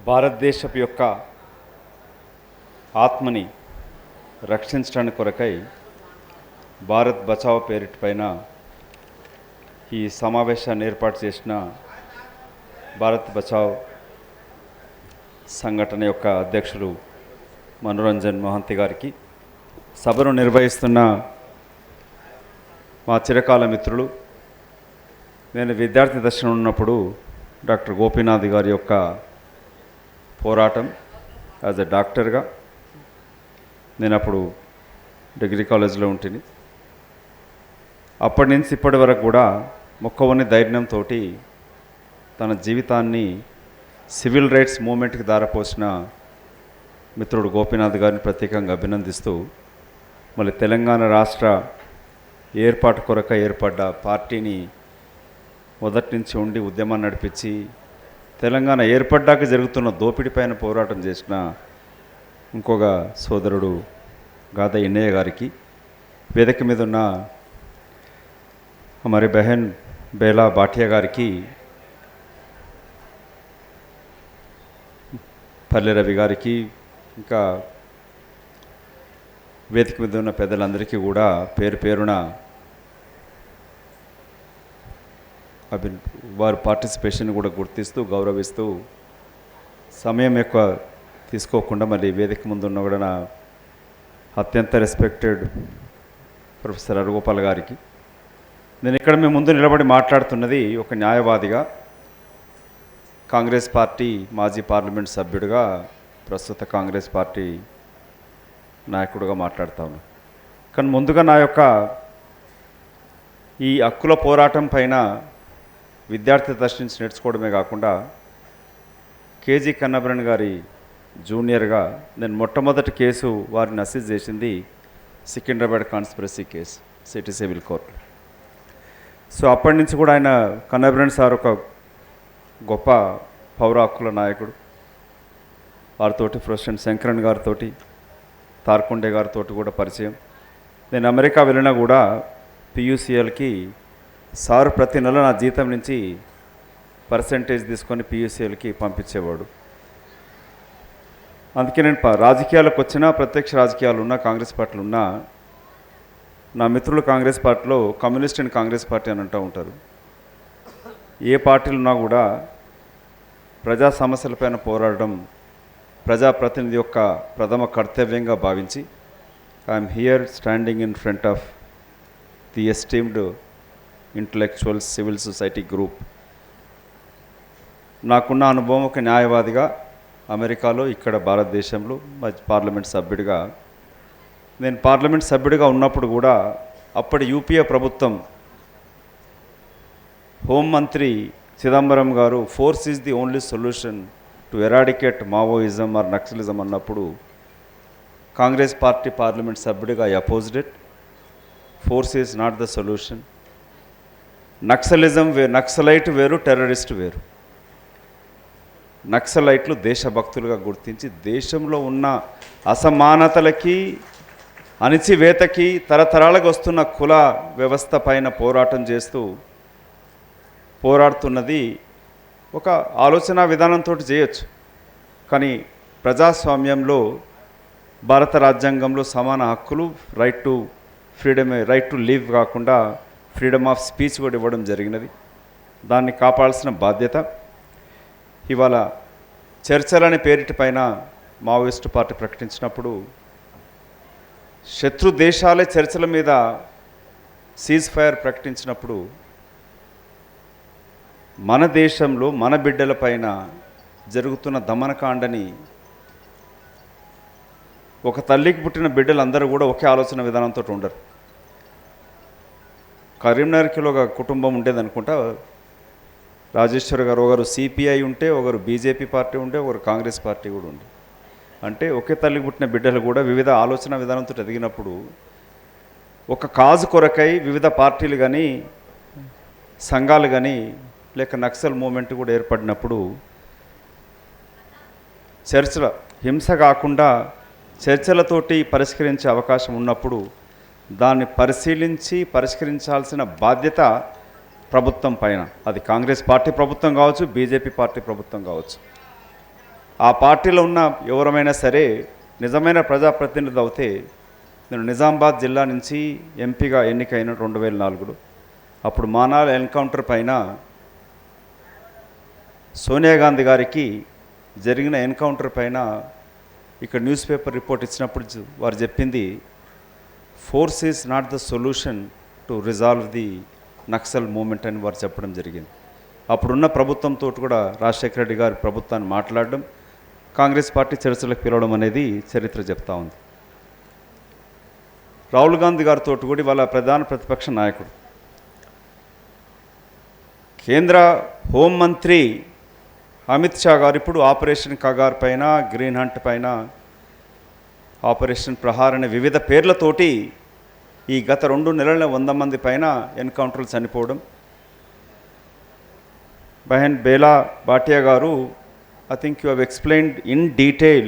భారతదేశపు యొక్క ఆత్మని రక్షించడానికి కొరకై భారత్ బచావ్ పేరిట పైన ఈ సమావేశాన్ని ఏర్పాటు చేసిన భారత్ బచావ్ సంఘటన యొక్క అధ్యక్షులు మనోరంజన్ మోహంతి గారికి, సభను నిర్వహిస్తున్న మా చిరకాల మిత్రులు, నేను విద్యార్థి దశలో ఉన్నప్పుడు డాక్టర్ గోపీనాథ్ గారి యొక్క పోరాటం యాజ్ ఎ డాక్టర్గా నేను అప్పుడు డిగ్రీ కాలేజ్లో ఉంటుంది. అప్పటి నుంచి ఇప్పటి వరకు కూడా మొక్కవని ధైర్యంతో తన జీవితాన్ని సివిల్ రైట్స్ మూమెంట్కి దారపోసిన మిత్రుడు గోపీనాథ్ గారిని ప్రత్యేకంగా అభినందిస్తూ, మళ్ళీ తెలంగాణ రాష్ట్ర ఏర్పాటు కొరక ఏర్పడ్డ పార్టీని మొదటి నుంచి ఉండి ఉద్యమాన్ని నడిపించి తెలంగాణ ఏర్పడ్డాక జరుగుతున్న దోపిడీ పైన పోరాటం చేసిన ఇంకొక సోదరుడు గాదా ఎన్నయ్య గారికి, వేదిక మీద ఉన్న हमारे बहन बेला भाटिया गारिकी, పల్లె రవి గారికి, ఇంకా వేదిక మీద ఉన్న పెద్దలందరికీ కూడా పేరు పేరున వారి పార్టిసిపేషన్ కూడా గుర్తిస్తూ గౌరవిస్తూ, సమయం ఎక్కువ తీసుకోకుండా మళ్ళీ వేదిక ముందు ఉన్న కూడా నా అత్యంత రెస్పెక్టెడ్ ప్రొఫెసర్ అరుగోపాల్ గారికి, నేను ఇక్కడ మీ ముందు నిలబడి మాట్లాడుతున్నది ఒక న్యాయవాదిగా, కాంగ్రెస్ పార్టీ మాజీ పార్లమెంట్ సభ్యుడిగా, ప్రస్తుత కాంగ్రెస్ పార్టీ నాయకుడిగా మాట్లాడుతాను. కానీ ముందుగా నా యొక్క ఈ హక్కుల పోరాటం పైన విద్యార్థి దశ నుంచి నేర్చుకోవడమే కాకుండా కేజీ కన్నభరణ్ గారి జూనియర్గా నేను మొట్టమొదటి కేసు వారిని అసెస్ చేసింది Secunderabad conspiracy case city civil court. So అప్పటి నుంచి కూడా ఆయన కన్నభరణ్ సార్ ఒక గొప్ప పౌర హక్కుల నాయకుడు. వారితోటి ప్రొఫెసర్ శంకరన్ గారితో, తార్కొండే గారితో కూడా పరిచయం. నేను అమెరికా వెళ్ళినా కూడా పియూసీఎల్కి సార్ ప్రతి నెల నా జీతం నుంచి పర్సంటేజ్ తీసుకొని పియూసీఎల్కి పంపించేవాడు. అందుకే నేను రాజకీయాలకు వచ్చినా, ప్రత్యక్ష రాజకీయాలు ఉన్నా, కాంగ్రెస్ పార్టీలు ఉన్నా, నా మిత్రులు కాంగ్రెస్ పార్టీలో కమ్యూనిస్ట్ అండ్ కాంగ్రెస్ పార్టీ అని అంటూ ఉంటారు. ఏ పార్టీలు ఉన్నా కూడా ప్రజా సమస్యలపైన పోరాడడం ప్రజాప్రతినిధి యొక్క ప్రథమ కర్తవ్యంగా భావించి I'm here standing in front of the esteemed intellectual civil society group. నాకున్న అనుభవం ఒక న్యాయవాదిగా అమెరికాలో, ఇక్కడ భారతదేశంలో పార్లమెంట్ సభ్యుడిగా, నేను పార్లమెంట్ సభ్యుడిగా ఉన్నప్పుడు కూడా అప్పటి యూపీఏ ప్రభుత్వం హోంమంత్రి చిదంబరం గారు force is the only solution to eradicate Maoism or Naxalism అన్నప్పుడు కాంగ్రెస్ పార్టీ పార్లమెంట్ సభ్యుడిగా I opposed it. Force is not the solution. Naxalism Naxalite వేరు, టెర్రరిస్ట్ వేరు. నక్సలైట్లు దేశభక్తులుగా గుర్తించి దేశంలో ఉన్న అసమానతలకి, అణిచివేతకి, తరతరాలకు వస్తున్న కుల వ్యవస్థ పైన పోరాటం చేస్తూ పోరాడుతున్నది ఒక ఆలోచన విధానంతో చేయొచ్చు. కానీ ప్రజాస్వామ్యంలో, భారత రాజ్యాంగంలో సమాన హక్కులు, right to freedom, right to live కాకుండా ఫ్రీడమ్ ఆఫ్ స్పీచ్ కూడా ఇవ్వడం జరిగినది. దాన్ని కాపాడాల్సిన బాధ్యత. ఇవాళ చర్చలనే పేరిట పైన మావోయిస్టు పార్టీ ప్రకటించినప్పుడు శత్రు దేశాలే చర్చల మీద సీజ్ ఫైర్ ప్రకటించినప్పుడు మన దేశంలో మన బిడ్డల పైన జరుగుతున్న దమనకాండని, ఒక తల్లికి పుట్టిన బిడ్డలందరూ కూడా ఒకే ఆలోచన విధానంతో ఉండరు. కరీంనగర్కిలో ఒక కుటుంబం ఉండేది అనుకుంటా, రాజేశ్వర్ గారు ఒకరు సిపిఐ ఉంటే, ఒకరు బీజేపీ పార్టీ ఉంటే, ఒకరు కాంగ్రెస్ పార్టీ కూడా ఉండే. అంటే ఒకే తల్లికి పుట్టిన బిడ్డలు కూడా వివిధ ఆలోచన విధానంతో ఎదిగినప్పుడు ఒక కాజు కొరకై వివిధ పార్టీలు కానీ, సంఘాలు కానీ, లేక నక్సల్ మూమెంట్ కూడా ఏర్పడినప్పుడు చర్చల హింస కాకుండా చర్చలతోటి పరిష్కరించే అవకాశం ఉన్నప్పుడు దాన్ని పరిష్కరించాల్సిన బాధ్యత ప్రభుత్వం పైన, అది కాంగ్రెస్ పార్టీ ప్రభుత్వం కావచ్చు, బీజేపీ పార్టీ ప్రభుత్వం కావచ్చు. ఆ పార్టీలో ఉన్న ఎవరమైనా సరే నిజమైన ప్రజాప్రతినిధి అవుతే, నేను నిజామాబాద్ జిల్లా నుంచి ఎంపీగా ఎన్నికైన 2004లో అప్పుడు మానాల ఎన్కౌంటర్ పైన సోనియా గాంధీ గారికి జరిగిన ఎన్కౌంటర్ పైన ఇక్కడ న్యూస్ పేపర్ రిపోర్ట్ ఇచ్చినప్పుడు వారు చెప్పింది, force is not the solution to resolve the Naxal movement అని వారు చెప్పడం జరిగింది. అప్పుడున్న ప్రభుత్వంతో కూడా రాజశేఖర రెడ్డి గారి ప్రభుత్వాన్ని మాట్లాడడం, కాంగ్రెస్ పార్టీ చర్చలకు పిలవడం అనేది చరిత్ర చెప్తా ఉంది. రాహుల్ గాంధీ గారితో కూడా వాళ్ళ ప్రధాన ప్రతిపక్ష నాయకుడు, కేంద్ర హోంమంత్రి అమిత్ షా గారు ఇప్పుడు ఆపరేషన్ కగార్ పైన, గ్రీన్ హంట్ పైన, ఆపరేషన్ ప్రహార్ అనే వివిధ పేర్లతోటి ఈ గత 2 నెలల 100 మంది పైన ఎన్కౌంటర్లు చనిపోవడం. బహన్ బేలా భాటియా గారు, I think you have explained in detail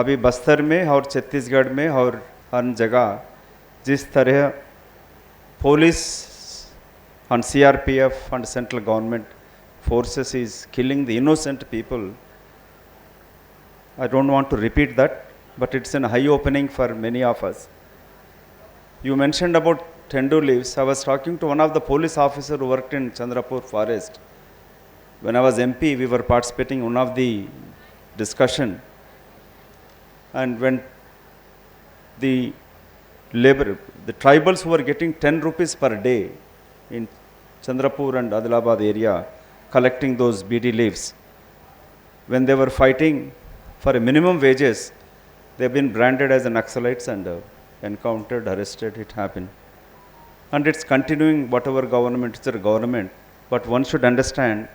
अभी बस्तर में और छत्तीसगढ़ में और हर जगह जिस तरह police and CRPF and central government forces is killing the innocent people. I don't want to repeat that, but it's an eye opening for many of us. You mentioned about tendu leaves. I was talking to one of the police officer who worked in Chandrapur forest. When I was MP, we were participating in one of the discussion, and when the tribals who were getting 10 rupees per day in Chandrapur and Adilabad area collecting those BD leaves, when they were fighting for a minimum wages, they've been branded as Naxalites and encountered, arrested. It happened, and it's continuing. Whatever government is the government, but one should understand,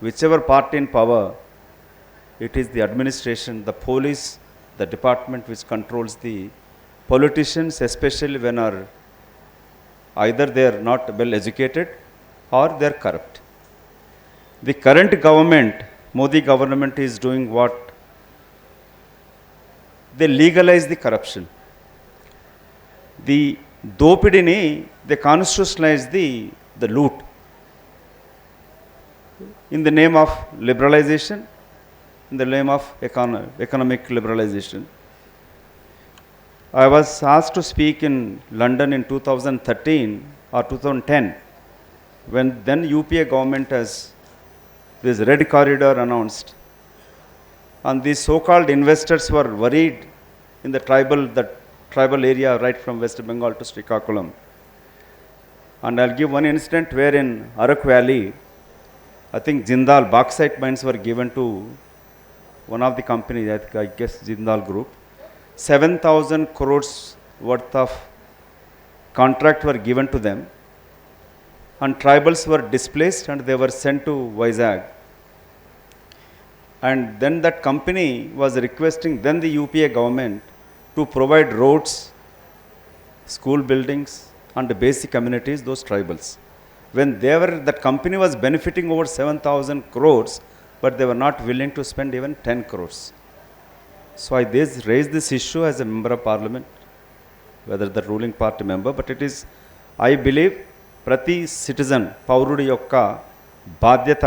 whichever party in power, it is the administration, the police, the department which controls the politicians, especially when are either they are not well educated or they are corrupt. The current government, Modi government, is doing what? They legalize the corruption. The dopidini, they constitutionalize the loot in the name of liberalization, in the name of economic liberalization. I was asked to speak in London in 2013 or 2010, when then UPA government has this red corridor announced, and these so-called investors were worried in the tribal area right from West Bengal to Srikakulam. And I'll give one incident where in Arak Valley, I think Jindal bauxite mines were given to one of the companies, I guess Jindal Group. 7,000 crores worth of contract were given to them, and tribals were displaced and they were sent to Vizag. And then that company was requesting then the UPA government to provide roads, school buildings and basic amenities, those tribals. When that company was benefiting over 7,000 crores, but they were not willing to spend even 10 crores. So I raised this issue as a member of parliament, whether the ruling party member, but it is, I believe, prati citizen, paurudi yokka బాధ్యత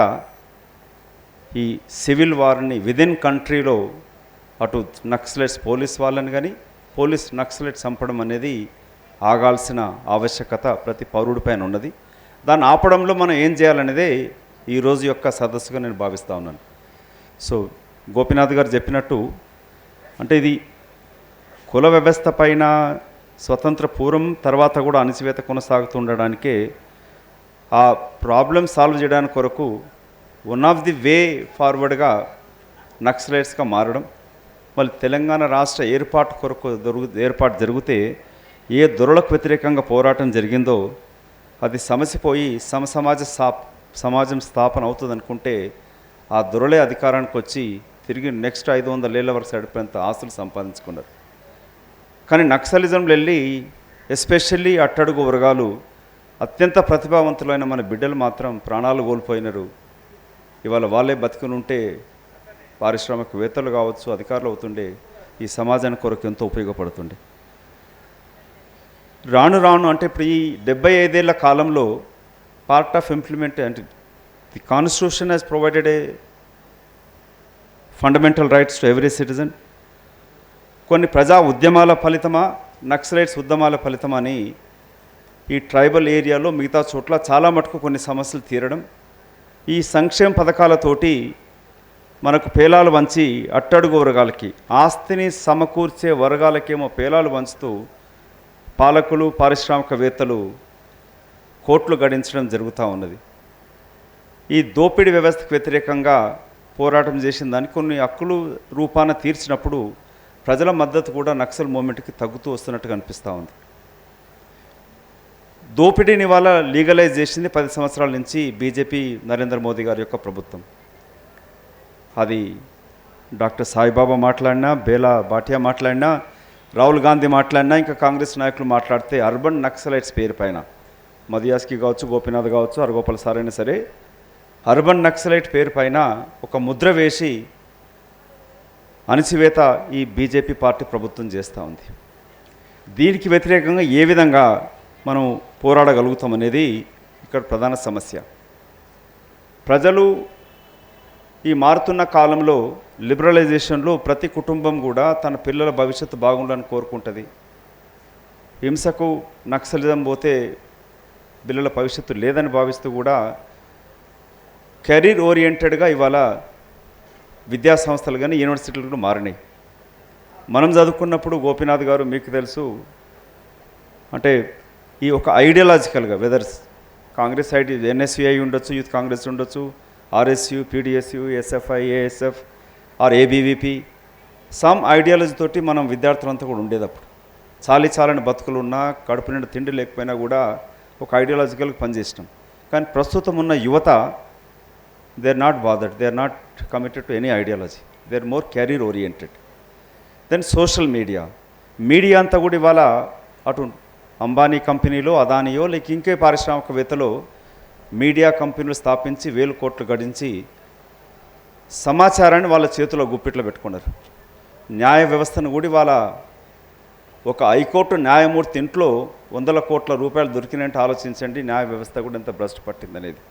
ఈ civil వార్ని within కంట్రీలో అటు Naxalites police వాళ్ళని కానీ police naxalite చంపడం అనేది ఆగాల్సిన ఆవశ్యకత ప్రతి పౌరుడిపైన ఉన్నది. దాన్ని ఆపడంలో మనం ఏం చేయాలనేదే ఈరోజు యొక్క సదస్సుగా నేను భావిస్తూ ఉన్నాను. సో గోపీనాథ్ గారు చెప్పినట్టు, అంటే ఇది కుల వ్యవస్థ పైన స్వతంత్ర పూర్వం తర్వాత కూడా అణచివేత కొనసాగుతుండడానికే ఆ ప్రాబ్లం సాల్వ్ చేయడానికి కొరకు వన్ ఆఫ్ ది వే ఫార్వర్డ్గా నక్సలైట్స్గా మారడం. మళ్ళీ తెలంగాణ రాష్ట్ర ఏర్పాటు కొరకు ఏర్పాటు జరిగితే ఏ దొరలకు వ్యతిరేకంగా పోరాటం జరిగిందో అది సమసిపోయి సమాజం స్థాపన అవుతుంది అనుకుంటే ఆ దొరలే అధికారానికి వచ్చి తిరిగి నెక్స్ట్ 500 ఏళ్ళ వరకు సడిపోయేంత ఆస్తులు సంపాదించుకున్నారు. కానీ నక్సలిజంలో వెళ్ళి ఎస్పెషల్లీ అట్టడుగు వర్గాలు అత్యంత ప్రతిభావంతులైన మన బిడ్డలు మాత్రం ప్రాణాలు కోల్పోయినారు. ఇవాళ వాళ్ళే బతుకుని ఉంటే పారిశ్రామికవేత్తలు కావచ్చు, అధికారులు అవుతుండే ఈ సమాజానికి కొరకు ఎంతో ఉపయోగపడుతుండే. రాను రాను అంటే ఇప్పుడు ఈ 75 ఏళ్ల కాలంలో పార్ట్ ఆఫ్ ఇంప్లిమెంట్ అంటే the constitution has provided a fundamental rights to every citizen, కొన్ని ప్రజా ఉద్యమాల ఫలితమా, నక్సలైట్స్ ఉద్యమాల ఫలితమా అని ఈ ట్రైబల్ ఏరియాలో మిగతా చోట్ల చాలా మటుకు కొన్ని సమస్యలు తీరడం, ఈ సంక్షేమ పథకాలతోటి మనకు పేలాలు వంచి అట్టడుగు వర్గాలకి, ఆస్తిని సమకూర్చే వర్గాలకేమో పేలాలు వంచుతూ పాలకులు, పారిశ్రామికవేత్తలు కోట్లు గడించడం జరుగుతూ ఉన్నది. ఈ దోపిడీ వ్యవస్థకు వ్యతిరేకంగా పోరాటం చేసిన దానికి కొన్ని హక్కులు రూపాన తీర్చినప్పుడు ప్రజల మద్దతు కూడా నక్సల్ మూమెంట్కి తగ్గుతూ వస్తున్నట్టుగా అనిపిస్తూ ఉంది. దోపిడీని వాళ్ళ లీగలైజ్ చేసింది 10 సంవత్సరాల నుంచి బీజేపీ నరేంద్ర మోదీ గారి యొక్క ప్రభుత్వం. అది డాక్టర్ సాయిబాబా మాట్లాడినా, బేలా భాటియా మాట్లాడినా, రాహుల్ గాంధీ మాట్లాడినా, ఇంకా కాంగ్రెస్ నాయకులు మాట్లాడితే అర్బన్ నక్సలైట్స్ పేరు పైన మధుయాస్కి కావచ్చు, గోపీనాథ్ కావచ్చు, హరగోపాల్ సార్ అయినా సరే అర్బన్ నక్సలైట్ పేరు పైన ఒక ముద్ర వేసి అణచివేత ఈ బీజేపీ పార్టీ ప్రభుత్వం చేస్తూ ఉంది. దీనికి వ్యతిరేకంగా ఏ విధంగా మనం పోరాడగలుగుతామనేది ఇక్కడ ప్రధాన సమస్య. ప్రజలు ఈ మారుతున్న కాలంలో లిబరలైజేషన్లో ప్రతి కుటుంబం కూడా తన పిల్లల భవిష్యత్తు బాగుండాలని కోరుకుంటుంది. హింసకు, నక్సలిజం పోతే పిల్లల భవిష్యత్తు లేదని భావిస్తూ కూడా కెరీర్ ఓరియంటెడ్గా ఇవాళ విద్యా సంస్థలు కానీ యూనివర్సిటీలు కూడా మారినాయి. మనం చదువుకున్నప్పుడు గోపీనాథ్ గారు మీకు తెలుసు, అంటే ఈ ఒక ఐడియాలజికల్గా వెదర్ కాంగ్రెస్ ఎన్ఎస్యు అయి ఉండొచ్చు, యూత్ కాంగ్రెస్ ఉండొచ్చు, RSU, PDSU, SFI, ASF or ABVP, some ideology తోటి మనం విద్యార్థులంతా కూడా ఉండేటప్పుడు చాలని బతుకులు ఉన్నా, కడుపు నిండా తిండి లేకపోయినా కూడా ఒక ఐడియాలజికల్గా పనిచేసినాం. కానీ ప్రస్తుతం ఉన్న యువత they are not bothered, they are not committed to any ideology, they are more career oriented. Then social media అంతా కూడా ఇవాళ అటు అంబానీ కంపెనీలో, అదానియో లేక ఇంకే పారిశ్రామికవేత్తలో మీడియా కంపెనీలు స్థాపించి 1000 కోట్లు గడించి సమాచారాన్ని వాళ్ళ చేతిలో గుప్పిట్లో పెట్టుకున్నారు. న్యాయ వ్యవస్థను కూడా వాళ్ళ ఒక హైకోర్టు న్యాయమూర్తి ఇంట్లో 100 కోట్ల రూపాయలు దొరికినట్టు ఆలోచించండి, న్యాయ వ్యవస్థ కూడా ఎంత భ్రష్టు పట్టిందనేది.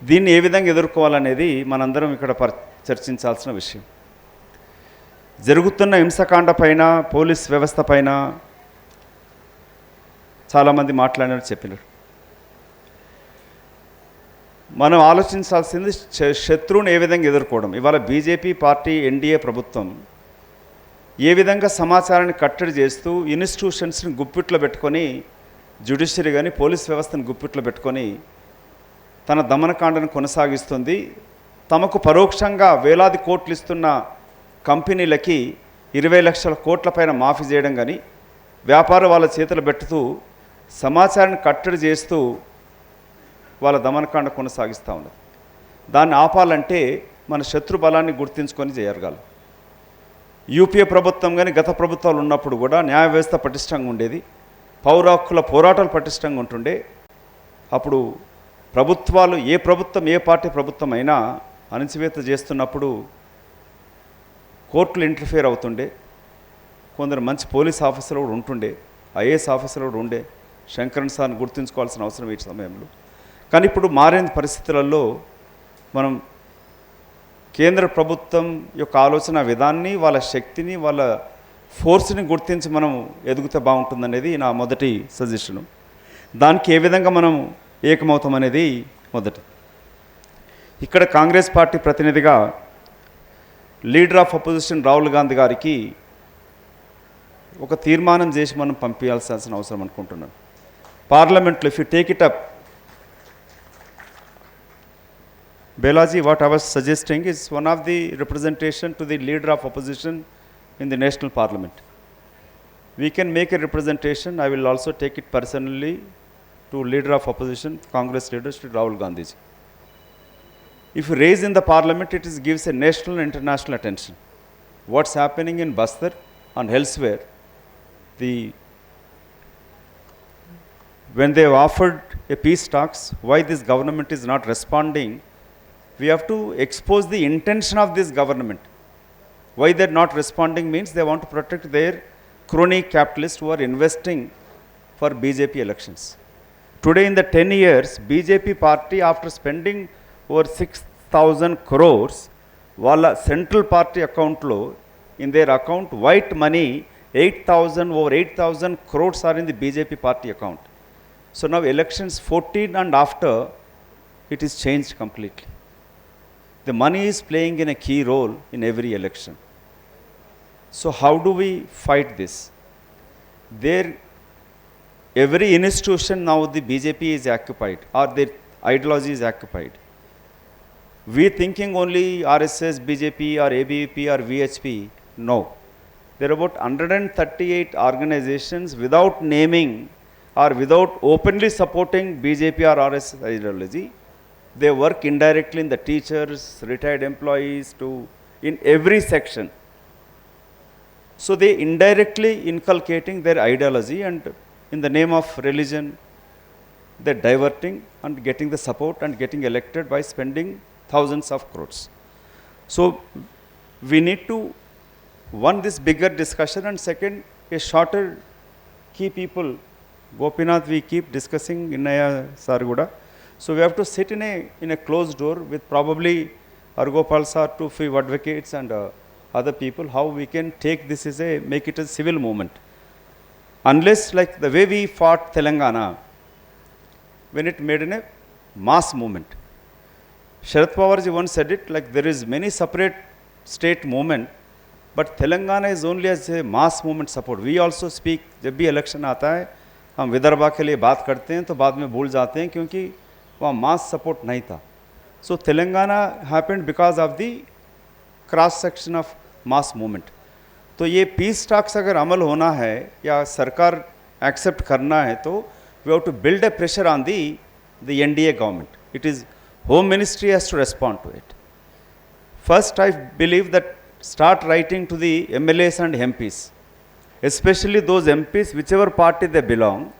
దీన్ని ఏ విధంగా ఎదుర్కోవాలనేది మనందరం ఇక్కడ చర్చించాల్సిన విషయం. జరుగుతున్న హింసకాండ పైన, పోలీస్ వ్యవస్థ పైన చాలామంది మాట్లాడినట్టు చెప్పినారు. మనం ఆలోచించాల్సింది శత్రువుని ఏ విధంగా ఎదుర్కోవడం. ఇవాళ బీజేపీ పార్టీ, ఎన్డీఏ ప్రభుత్వం ఏ విధంగా సమాచారాన్ని కట్టడి చేస్తూ ఇన్స్టిట్యూషన్స్ని గుప్పిట్లో పెట్టుకొని, జ్యుడిషియరీ కానీ పోలీస్ వ్యవస్థను గుప్పిట్లో పెట్టుకొని తన దమనకాండను కొనసాగిస్తుంది. తమకు పరోక్షంగా వేలాది కోట్లు ఇస్తున్న కంపెనీలకి 20 లక్షల కోట్ల పైన మాఫీ చేయడం కానీ, వ్యాపారం వాళ్ళ చేతులు పెట్టుతూ సమాచారాన్ని కట్టడి చేస్తూ వాళ్ళ దమనకాండ కొనసాగిస్తూ ఉన్నది. దాన్ని ఆపాలంటే మన శత్రు బలాన్ని గుర్తించుకొని చేయగలం. యూపీఏ ప్రభుత్వం కానీ గత ప్రభుత్వాలు ఉన్నప్పుడు కూడా న్యాయ వ్యవస్థ పటిష్టంగా ఉండేది, పౌర హక్కుల పోరాటాలు పటిష్టంగా ఉంటుండే. అప్పుడు ప్రభుత్వాలు, ఏ ప్రభుత్వం, ఏ పార్టీ ప్రభుత్వం అయినా అణచివేత చేస్తున్నప్పుడు కోర్టులు ఇంటర్ఫియర్ అవుతుండే. కొందరు మంచి పోలీస్ ఆఫీసర్లు కూడా ఉంటుండే, ఐఏఎస్ ఆఫీసర్లు కూడా ఉండే. శంకరన్ సార్ని గుర్తుంచుకోవాల్సిన అవసరం ఈ సమయంలో. కానీ ఇప్పుడు మారిన పరిస్థితులలో మనం కేంద్ర ప్రభుత్వం యొక్క ఆలోచన విధాన్ని, వాళ్ళ శక్తిని, వాళ్ళ ఫోర్స్ని గుర్తించి మనం ఎదుగుతే బాగుంటుందనేది నా మొదటి సజెషను. దానికి ఏ విధంగా మనం ఏకమవుతామనేది మొదటి. ఇక్కడ కాంగ్రెస్ పార్టీ ప్రతినిధిగా leader of opposition Rahul Gandhi గారికి ఒక తీర్మానం చేసి మనం పంపించాల్సిన అవసరం అనుకుంటున్నాను. పార్లమెంట్లో if you take it up, Belaji, what I was suggesting is one of the representation to the leader of opposition in the national parliament. We can make a representation. I will also take it personally to leader of opposition, Congress leader, Shri Rahul Gandhi ji. If you raise in the parliament, it is gives a national and international attention. What's happening in Bastar and elsewhere, when they have offered a peace talks, why this government is not responding? We have to expose the intention of this government. Why they are not responding means they want to protect their crony capitalists who are investing for BJP elections. Today in the 10 years, BJP party, after spending over 6,000 crores వాళ్ళ central party అకౌంట్లో in their account white money 8,000 over 8,000 crores are in the BJP party account. So now elections 14 and after it is changed completely. The money is playing in a key role in every election. So how do we fight this? There every institution now the BJP is occupied or their ideology is occupied. We thinking only RSS, BJP or ABVP or VHP. No. There are about 138 organizations without naming or without openly supporting BJP or RSS ideology. They work indirectly in the teachers, retired employees, in every section. So they indirectly inculcating their ideology, and in the name of religion, they're diverting and getting the support and getting elected by spending thousands of crores. So we need to, one, this bigger discussion, and second, a shorter key people. Gopinath, we keep discussing Innaya Sarguda. So we have to sit in a closed door with probably Argopal sir, two few advocates and other people, how we can take this as make it a civil movement. Unless like the way we fought Telangana, when it made in a mass movement. Sharad Pawar ji once said it, like there is many separate state movement, but Telangana is only as a mass movement support. We also speak, जब भी election आता है, हम विदर्भा के लिए बात करते हैं तो बाद में भूल जाते हैं क्योंकि वहाँ mass support नहीं था. So Telangana happened because of the cross section of mass movement. तो ये peace talks अगर अमल होना है या सरकार accept करना है तो we have to build a pressure on the NDA government. It is Home Ministry has to respond to it. First, I believe that start writing to the MLAs and MPs, especially those MPs, whichever party they belong.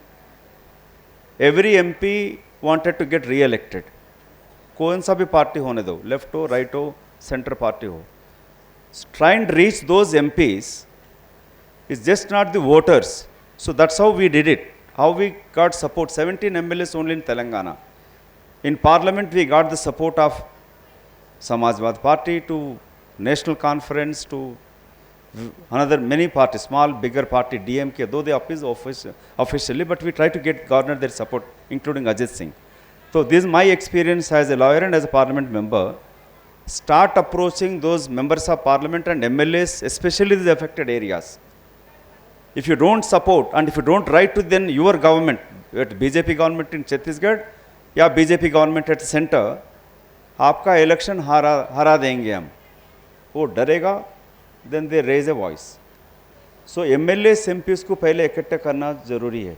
Every MP wanted to get re-elected. कौन सा भी party होने दो, left हो, right हो, centre party हो. Try and reach those MPs. It's just not the voters. So that's how we did it. How we got support. 17 MLAs only in Telangana. In Parliament, we got the support of Samajwad Party to National Conference to another many parties, small, bigger party, DMK, though they oppose officially, but we try to get Governor their support, including Ajit Singh. So this is my experience as a lawyer and as a Parliament member. Start approaching those members of Parliament and MLAs, especially the affected areas. If you don't support and if you don't write to then your government, BJP government in Chhattisgarh, या BJP government at centre, आपका election हरा देंगे हम, वो डरेगा, then they raise a voice. So MLA MPs को पहले इकट्ठा करना जरूरी है.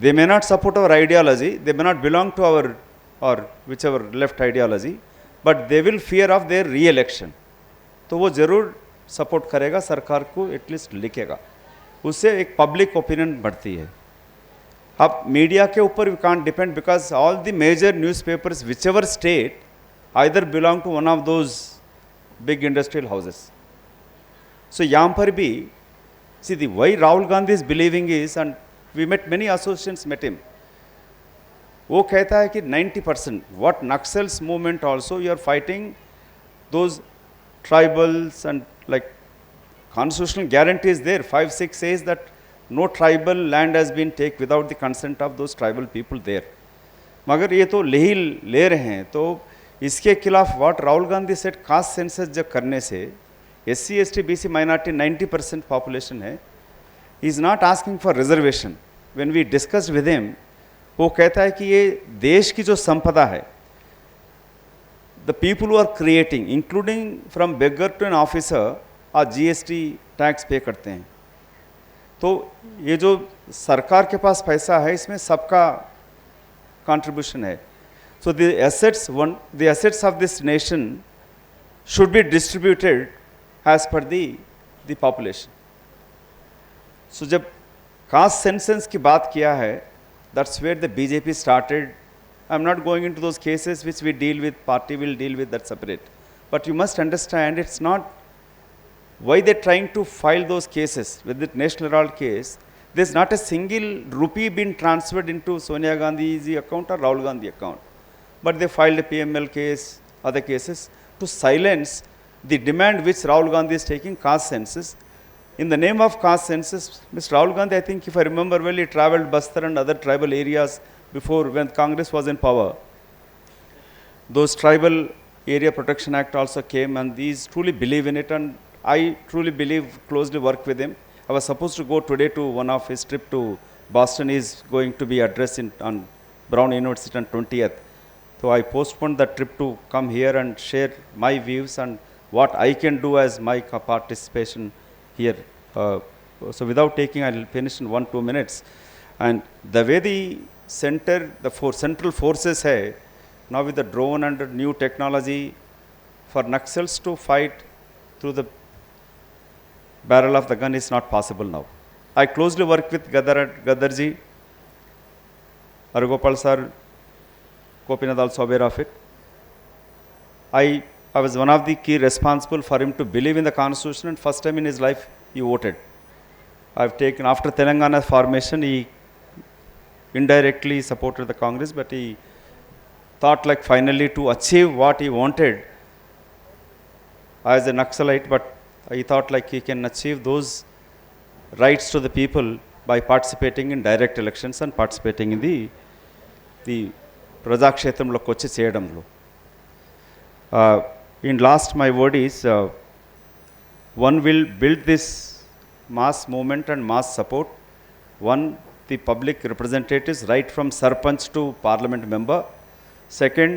They may not support our ideology, they may not belong to our or whichever left ideology, but they will fear of their re election. तो वो ज़रूर support करेगा, सरकार को एटलीस्ट लिखेगा, उससे एक पब्लिक ओपिनियन बढ़ती है. अब मीडिया के ऊपर we can't depend because all the major newspapers whichever state either belong to one of those big industrial houses. So यहाँ पर भी see the why Rahul Gandhi is believing is, and we met many associations met him, वो कहता है कि 90% what Naxals movement also you are fighting those tribals and like constitutional guarantee is there. 5-6 says that no tribal land has been taken without the consent of those tribal people there. मगर ये तो ले रहे हैं, तो इसके खिलाफ what Rahul Gandhi set caste census जब करने से SC ST BC minority 90% population है, is not asking for reservation. When we discussed with him, वो कहता है कि ये देश की जो संपदा है, the people who are creating including from beggar to an officer और GST टैक्स पे करते हैं. तो ये जो सरकार के पास पैसा है, इसमें सबका कंट्रीब्यूशन है. So the assets of this nation should be distributed as per the population. So जब कास्ट सेंसस की बात किया है, that's where the BJP started. I am not going into those cases which we deal with, party will deal with, that separate. But you must understand it's not why they're trying to file those cases. With the National Herald case, there's not a single rupee been transferred into Sonia Gandhi's account or Rahul Gandhi account. but they filed a PML case, other cases, to silence the demand which Rahul Gandhi is taking, caste census. In the name of caste census, Mr. Rahul Gandhi, I think if I remember well, he travelled Bastar and other tribal areas before when Congress was in power. Those tribal area protection act also came, and these truly believe in it, and I truly believe, closely work with him. I was supposed to go today to one of his trip to Boston. Is going to be addressed on Brown University on 20th. So I postponed that trip to come here and share my views and what I can do as my participation here. So without taking, I'll finish in 1-2 minutes. And the way the central forces hai, now with the drone and new technology, for Naxals to fight through the barrel of the gun is not possible now. I closely work with Gadarji, Arugopal sir, Gopinath also aware of it. I was one of the key responsible for him to believe in the constitution, and first time in his life he voted. I've taken, after Telangana formation, he indirectly supported the Congress, but he thought like finally to achieve what he wanted as a Naxalite, but he thought like he can achieve those rights to the people by participating in direct elections and participating in the ప్రజాక్షేత్రంలోకి వచ్చి చేయడంలో. In last, my word is, one will build this mass movement and mass support. One, the public representatives, right from Sarpanch to Parliament member. Second,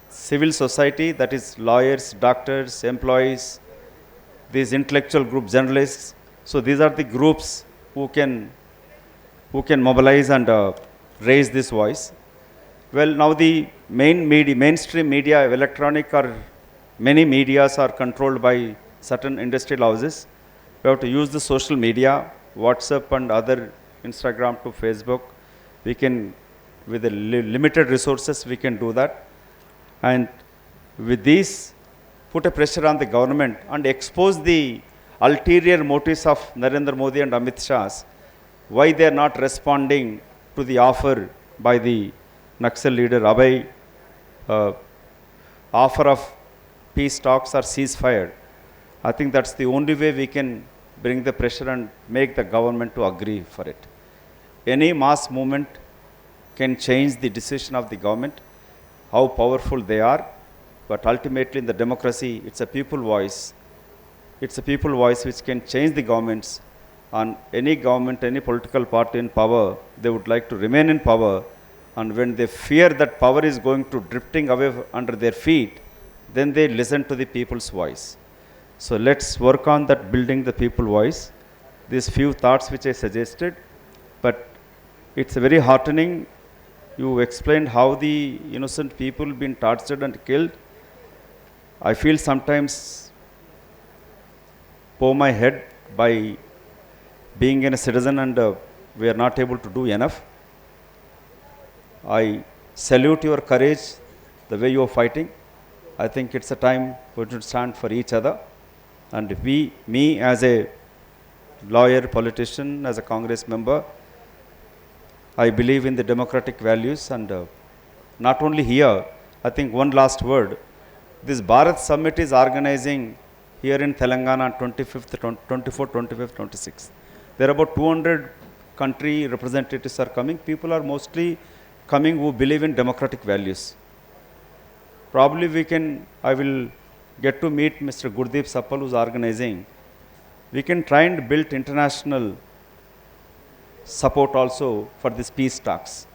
civil society, that is lawyers, doctors, employees, these intellectual group, journalists. So these are the groups who can mobilize and raise this voice. Well, now the mainstream media, electronic or many medias are controlled by certain industrial houses. We have to use the social media, WhatsApp and other, Instagram to Facebook. We can, with the limited resources, we can do that. And with these, put a pressure on the government and expose the ulterior motives of Narendra Modi and Amit Shah's, why they are not responding to the offer by the Naxal leader Abhay, offer of peace talks or ceasefire. I think that's the only way we can bring the pressure and make the government to agree for it. Any mass movement can change the decision of the government, how powerful they are, but ultimately in the democracy, it's a people voice. It's a people voice which can change the governments. And any government, any political party in power, they would like to remain in power. And when they fear that power is going to drifting away under their feet, then they listen to the people's voice. So let's work on that, building the people voice. These few thoughts which I suggested, but it's very heartening. You explained how the innocent people been tortured and killed. I feel sometimes pour my head by being a citizen and we are not able to do enough. I salute your courage, the way you are fighting. I think it's a time we should stand for each other. And me as a lawyer, politician, as a Congress member, I believe in the democratic values. And not only here, I think one last word. This Bharat Summit is organizing here in Telangana on 24th, 25th, 26th. There are about 200 country representatives are coming. People are mostly coming who believe in democratic values. Probably I will get to meet Mr. Gurdeep Sappal, who's organizing. We can try and build international support also for these peace talks.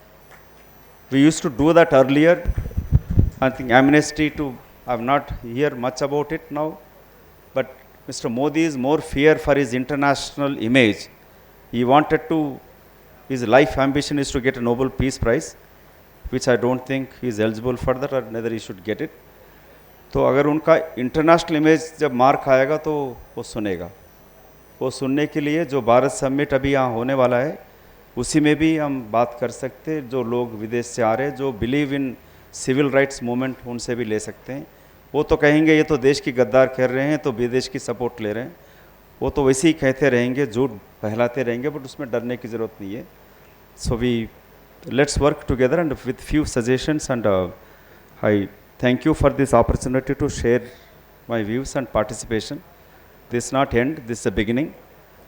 We used to do that earlier. I think amnesty I've not heard much about it now. But Mr. Modi is more fear for his international image. He wanted his life ambition is to get a Nobel Peace Prize, which I don't think he is eligible for that, or neither he should get it. तो अगर उनका international image जब मार खाएगा तो वो सुनेगा. वो सुनने के लिए जो भारत समिट अभी यहाँ होने वाला है, उसी में भी हम बात कर सकते हैं. जो लोग विदेश से आ रहे हैं, जो believe in civil rights movement, उनसे भी ले सकते हैं. वो तो कहेंगे ये तो देश की गद्दार कर रहे हैं, तो विदेश की सपोर्ट ले रहे हैं. वो तो वैसे ही कहते रहेंगे, झूठ फैलाते रहेंगे, बट उसमें डरने की ज़रूरत नहीं है. So we let's work together and with few suggestions, and I thank you for this opportunity to share my views and participation. This not end, this is a beginning,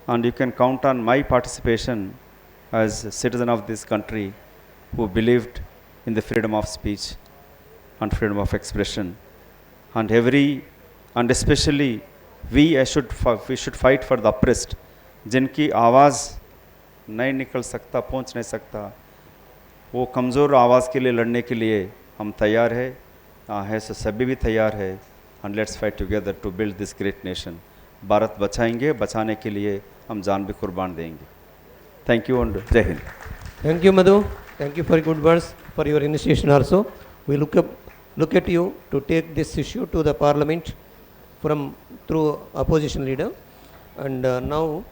and you can count on my participation as a citizen of this country who believed in the freedom of speech and freedom of expression. And and especially we should fight for the oppressed, जिनकी आवाज़ नहीं निकल सकता, पहुंच नहीं सकता, वो कमज़ोर आवाज़ के लिए लड़ने के लिए हम तैयार है सो सभी भी तैयार है. And let's fight together to build this great nation. Bharat बचाएंगे, बचाने के लिए हम जान भी कुर्बान देंगे. थैंक यू एंड जय Hind. Thank you, Madhu. Thank you for good words, for your initiation also. We look at you to take this issue to the parliament through opposition leader. And now